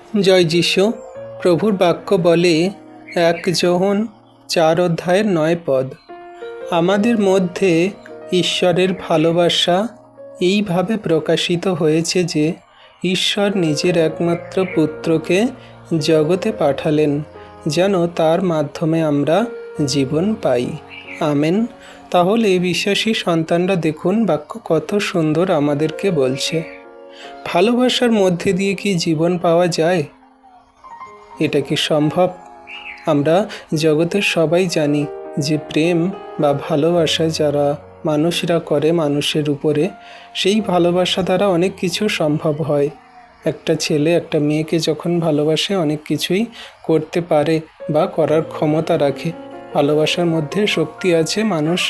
জয় যিশু। প্রভুর বাক্য বলে 1 যোহন 4 অধ্যায়ের 9 পদ, আমাদের মধ্যে ঈশ্বরের ভালোবাসা এইভাবে প্রকাশিত হয়েছে যে ঈশ্বর নিজের একমাত্র পুত্রকে জগতে পাঠালেন যেন তার মাধ্যমে আমরা জীবন পাই। আমেন। তাহলে বিশ্বাসী সন্তানরা দেখুন বাক্য কত সুন্দর আমাদেরকে বলছে। ভালোবাসার মধ্যে দিয়ে কি জীবন পাওয়া যায়? এটা কি সম্ভব? আমরা জগতের সবাই জানি যে প্রেম বা ভালোবাসা যারা মানুষরা করে মানুষের উপরে, সেই ভালোবাসা দ্বারা অনেক কিছু সম্ভব হয়। একটা ছেলে একটা মেয়েকে যখন ভালোবাসে অনেক কিছুই করতে পারে বা করার ক্ষমতা রাখে। ভালোবাসার মধ্যে শক্তি আছে, মানুষ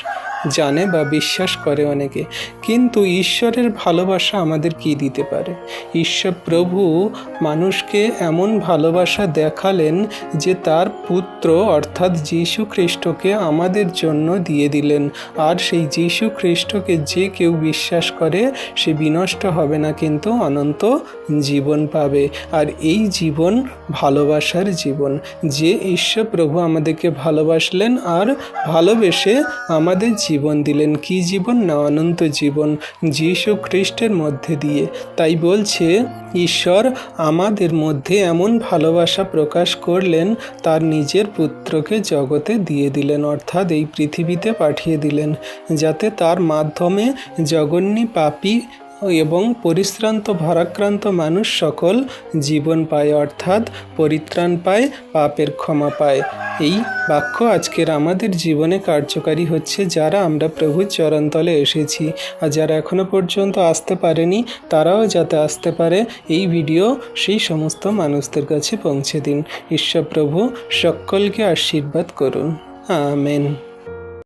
জানে বা বিশ্বাস করে অনেকে। কিন্তু ঈশ্বরের ভালোবাসা আমাদের কি দিতে পারে? ঈশ্বর প্রভু মানুষকে এমন ভালোবাসা দেখালেন যে তার পুত্র অর্থাৎ যীশু খ্রিস্টকে আমাদের জন্য দিয়ে দিলেন। আর সেই যীশু খ্রিস্টকে যে কেউ বিশ্বাস করে সে বিনষ্ট হবে না, কিন্তু অনন্ত জীবন পাবে। আর এই জীবন ভালোবাসার জীবন, যে ঈশ্বর প্রভু আমাদেরকে ভালোবাসলেন আর ভালোবেসে আমাদের জীবন দিলেন। কি জীবন? না অনন্ত জীবন, যীশু খ্রিস্টের মধ্যে দিয়ে। তাই বলছে ঈশ্বর আমাদের মধ্যে এমন ভালোবাসা প্রকাশ করলেন, তার নিজের পুত্রকে জগতে দিয়ে দিলেন, অর্থাৎ এই পৃথিবীতে পাঠিয়ে দিলেন, যাতে তার মাধ্যমে জঘন্য পাপী এবং পরিশ্রান্ত ভারাক্রান্ত মানুষ সকল জীবন পায়, অর্থাৎ পরিত্রাণ পায়, পাপের ক্ষমা পায়। এই বাক্য আজকের আমাদের জীবনে কার্যকারী হচ্ছে, যারা আমরা প্রভুর চরণতলে এসেছি। আর যারা এখনো পর্যন্ত আসতে পারেনি তারাও যাতে আসতে পারে, এই ভিডিও সেই সমস্ত মানুষদের কাছে পৌঁছে দিন। ঈশ্বর প্রভু সকলকে আশীর্বাদ করুন। আমেন।